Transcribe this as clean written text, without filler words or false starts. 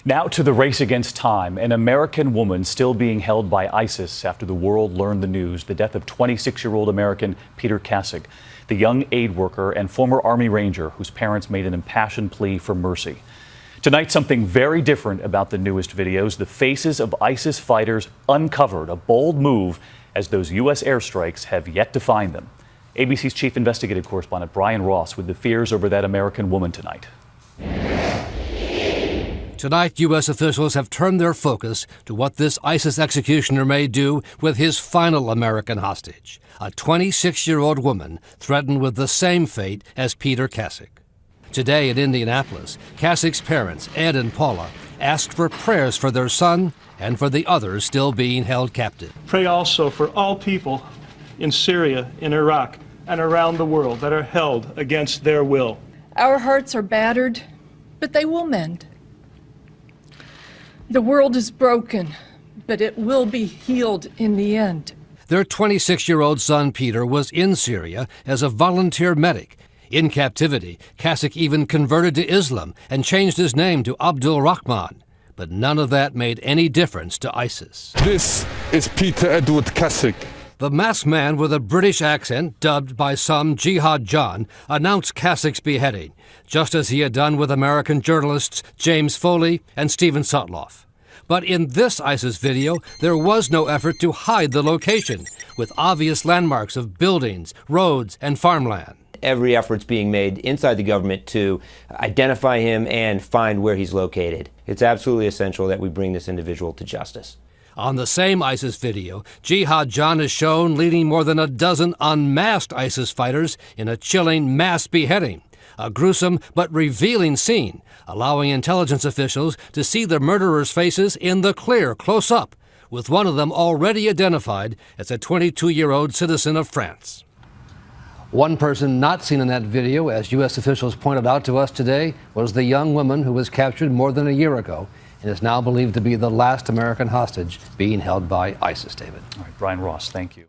Now to the race against time. An American woman still being held by ISIS after the world learned the news. The death of 26-year-old American Peter Kassig, the young aid worker and former Army Ranger whose parents made an impassioned plea for mercy. Tonight, something very different about the newest videos. The faces of ISIS fighters uncovered, a bold move as those U.S. airstrikes have yet to find them. ABC's chief investigative correspondent Brian Ross with the fears over that American woman tonight. Tonight, U.S. officials have turned their focus to what this ISIS executioner may do with his final American hostage, a 26-year-old woman threatened with the same fate as Peter Kassig. Today in Indianapolis, Kassig's parents, Ed and Paula, asked for prayers for their son and for the others still being held captive. Pray also for all people in Syria, in Iraq, and around the world that are held against their will. Our hearts are battered, but they will mend. The world is broken, but it will be healed in the end. Their 26-year-old son, Peter, was in Syria as a volunteer medic. In captivity, Kassig even converted to Islam and changed his name to Abdul Rahman. But none of that made any difference to ISIS. This is Peter Edward Kassig. The masked man with a British accent, dubbed by some Jihad John, announced Kassig's beheading, just as he had done with American journalists James Foley and Stephen Sotloff. But in this ISIS video, there was no effort to hide the location, with obvious landmarks of buildings, roads, and farmland. Every effort's being made inside the government to identify him and find where he's located. It's absolutely essential that we bring this individual to justice. On the same ISIS video, Jihad John is shown leading more than a dozen unmasked ISIS fighters in a chilling mass beheading. A gruesome but revealing scene, allowing intelligence officials to see the murderers' faces in the clear, close up, with one of them already identified as a 22-year-old citizen of France. One person not seen in that video, as U.S. officials pointed out to us today, was the young woman who was captured more than a year ago and is now believed to be the last American hostage being held by ISIS, David. All right, Brian Ross, thank you.